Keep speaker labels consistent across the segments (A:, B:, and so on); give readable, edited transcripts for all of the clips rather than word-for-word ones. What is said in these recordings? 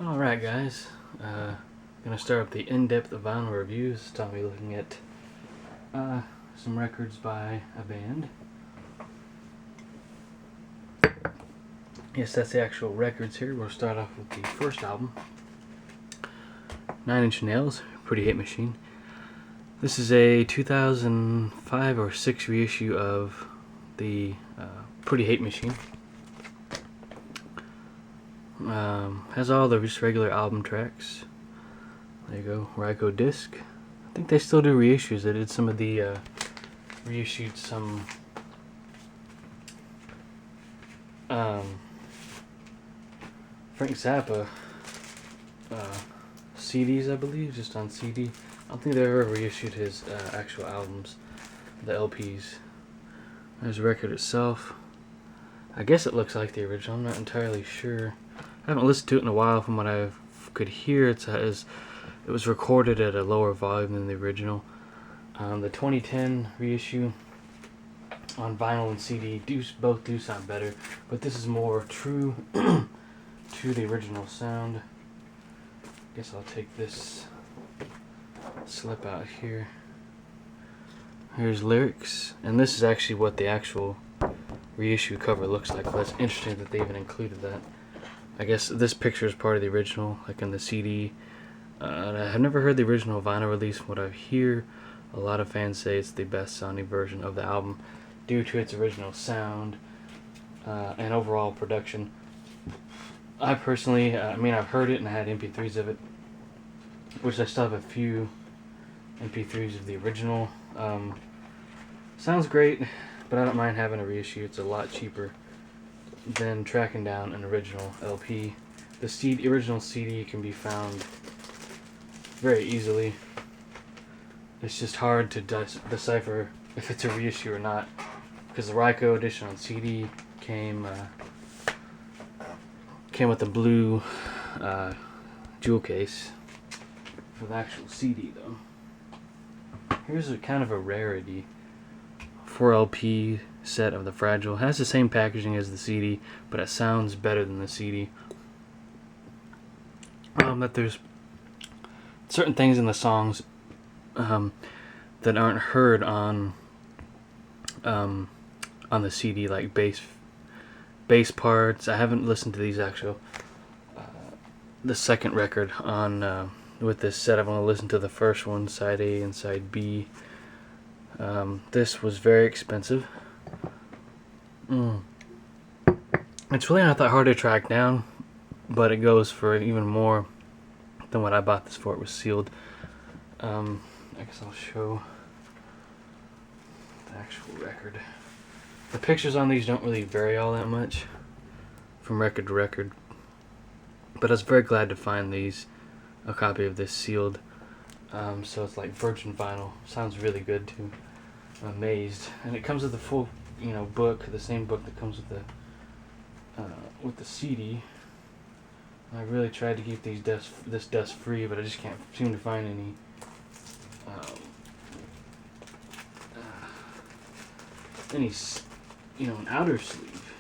A: Alright guys, gonna start up the in-depth vinyl reviews. I'll be looking at some records by a band. Yes, that's the actual records here. We'll start off with the first album, Nine Inch Nails, Pretty Hate Machine. This is a 2005 or 6 reissue of the Pretty Hate Machine. Has all the just regular album tracks. There you go, Ryko disc. I think they still do reissues. They did some of the reissued some Frank Zappa CDs, I believe, just on CD. I don't think they ever reissued his actual albums, the LPs. There's the record itself. I guess it looks like the original. I'm not entirely sure. I haven't listened to it in a while. From what I could hear, it was recorded at a lower volume than the original. The 2010 reissue on vinyl and CD both do sound better, but this is more true to the original sound. Guess I'll take this slip out here. Here's lyrics, and this is actually what the actual reissue cover looks like. That's interesting that they even included that. I guess this picture is part of the original, like in the CD. And I have never heard the original vinyl release. From what I hear, a lot of fans say it's the best sounding version of the album due to its original sound and overall production. I personally, I've heard it and I had MP3s of it, which I still have a few MP3s of the original. Sounds great, but I don't mind having a reissue. It's a lot cheaper than tracking down an original LP. The original CD can be found very easily. It's just hard to decipher if it's a reissue or not, because the Ryko edition on CD came with a blue jewel case. For the actual CD, though, here's a kind of a rarity. 4LP set of The Fragile. It has the same packaging as the CD, but it sounds better than the CD. That there's certain things in the songs that aren't heard on the CD, like bass parts. I haven't listened to these actual the second record on with this set. I've only listened to the first one, side A and side B. This was very expensive. It's really not that hard to track down, but it goes for even more than what I bought this for. It was sealed. I guess I'll show the actual record. The pictures on these don't really vary all that much from record to record, but I was very glad to find a copy of this sealed. So it's like virgin vinyl. Sounds really good too. I'm amazed. And it comes with the full, book, the same book that comes with the CD. I really tried to keep this dust free, but I just can't seem to find any an outer sleeve.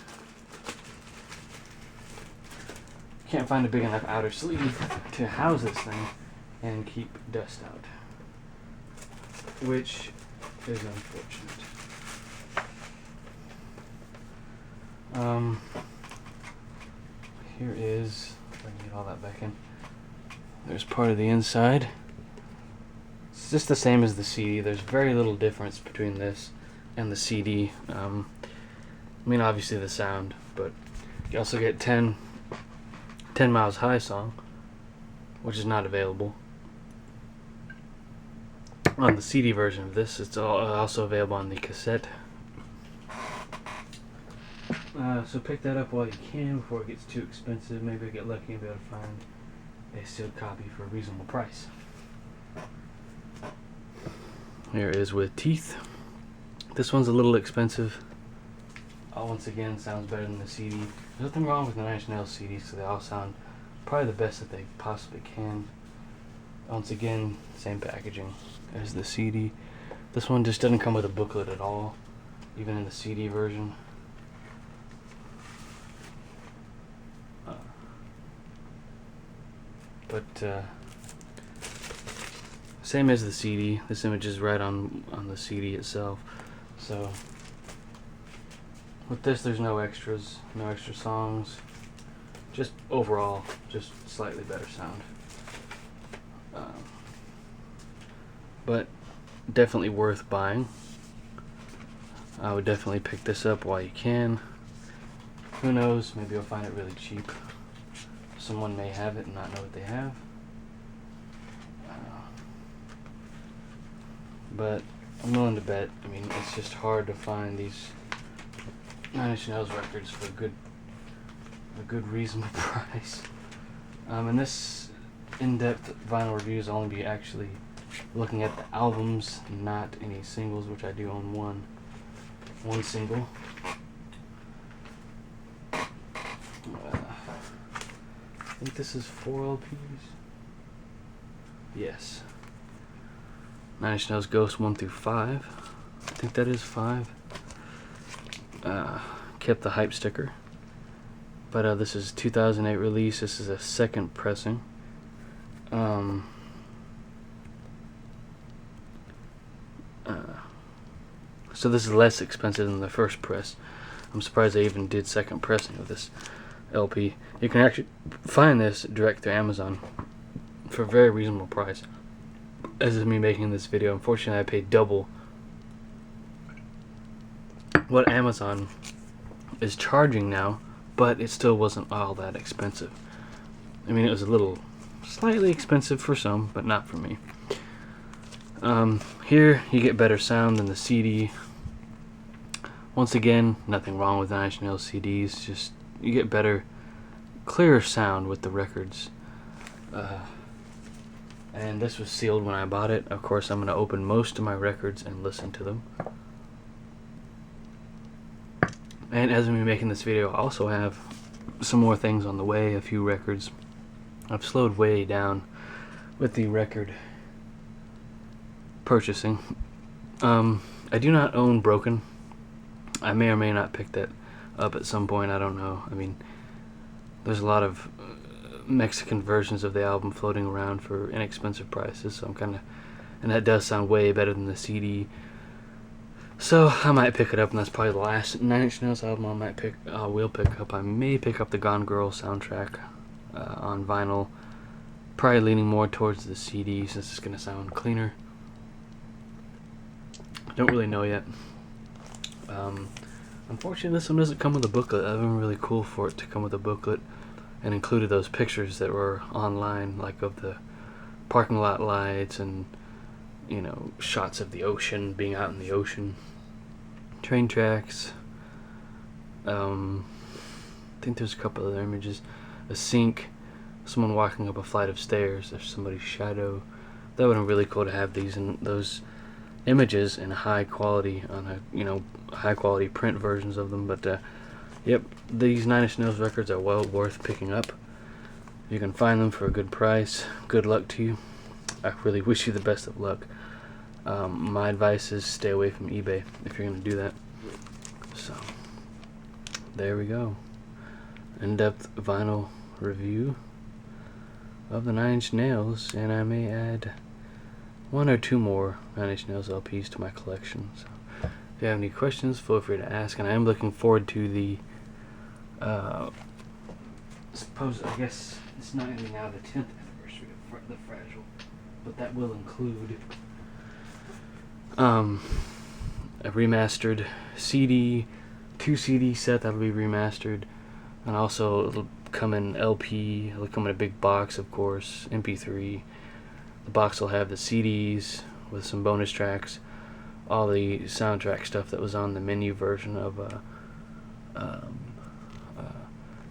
A: Can't find a big enough outer sleeve to house this thing and keep dust out, which is unfortunate. Here is, if I can get all that back in. There's part of the inside. It's just the same as the CD. There's very little difference between this and the CD. Obviously the sound, but you also get 10 Miles High song, which is not available on the CD version of this. It's also available on the cassette. So pick that up while you can before it gets too expensive. Maybe I get lucky and be able to find a sealed copy for a reasonable price. Here it is with teeth. This one's a little expensive. Once again, sounds better than the CD. There's nothing wrong with the Nine Inch Nails CDs, so they all sound probably the best that they possibly can. Once again, same packaging as the CD. This one just doesn't come with a booklet at all, even in the CD version. But same as the CD. This image is right on the CD itself. So with this, there's no extras, no extra songs. Just overall, just slightly better sound. But definitely worth buying. I would definitely pick this up while you can. Who knows, maybe you'll find it really cheap. Someone may have it and not know what they have. But I'm willing to bet, I mean, it's just hard to find these Nine Inch Nails records for a good reasonable price. And this in-depth vinyl review is only be actually looking at the albums, not any singles, which I do own one single. I think this is 4 LPs. Yes. Nine Inch Nails Ghost 1 through 5. I think that is 5. Kept the hype sticker. But this is 2008 release. This is a second pressing. So this is less expensive than the first press. I'm surprised they even did second pressing of this LP. You can actually find this direct to Amazon for a very reasonable price. As is me making this video, unfortunately I paid double what Amazon is charging now, but it still wasn't all that expensive. I mean, it was a little slightly expensive for some, but not for me. Here you get better sound than the CD. Once again, nothing wrong with Nine Inch Nails CDs, just you get better, clearer sound with the records. And this was sealed when I bought it. Of course, I'm going to open most of my records and listen to them. And as I'm making this video, I also have some more things on the way, a few records. I've slowed way down with the record purchasing. I do not own Broken. I may or may not pick that up at some point, I don't know. I mean, there's a lot of Mexican versions of the album floating around for inexpensive prices, so I'm kind of, and that does sound way better than the CD. So I might pick it up, and that's probably the last Nine Inch Nails album I will pick up. I may pick up the Gone Girl soundtrack on vinyl, probably leaning more towards the CD since it's gonna sound cleaner. Don't really know yet. Unfortunately, this one doesn't come with a booklet. I've been really cool for it to come with a booklet, and included those pictures that were online, like of the parking lot lights and, you know, shots of the ocean, being out in the ocean, train tracks. I think there's a couple other images, a sink, someone walking up a flight of stairs, there's somebody's shadow. That would have been really cool to have these in those images in high quality on a, you know, high quality print versions of them. But yep, these Nine Inch Nails records are well worth picking up. You can find them for a good price. Good luck to you. I really wish you the best of luck. My advice is stay away from eBay if you're going to do that. So there we go, in-depth vinyl review of the Nine Inch Nails, and I may add 1 or 2 more Nine Inch Nails LPs to my collection. So if you have any questions, feel free to ask, and I am looking forward to the I guess it's not even now the 10th anniversary of the Fragile, but that will include a remastered CD, 2 CD set that'll be remastered, and also it'll come in LP, it'll come in a big box, of course, MP3. The box will have the CDs with some bonus tracks, all the soundtrack stuff that was on the menu version of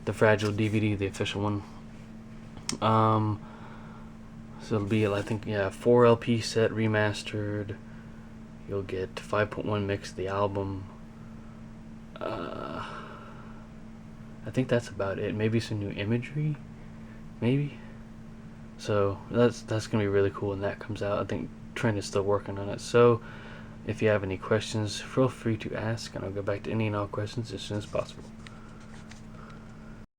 A: the Fragile DVD, the official one. So it'll be, I think, 4 LP set remastered. You'll get 5.1 mix of the album. I think that's about it. Maybe some new imagery, maybe. So that's gonna be really cool when that comes out. I think Trent is still working on it. So if you have any questions, feel free to ask, and I'll get back to any and all questions as soon as possible.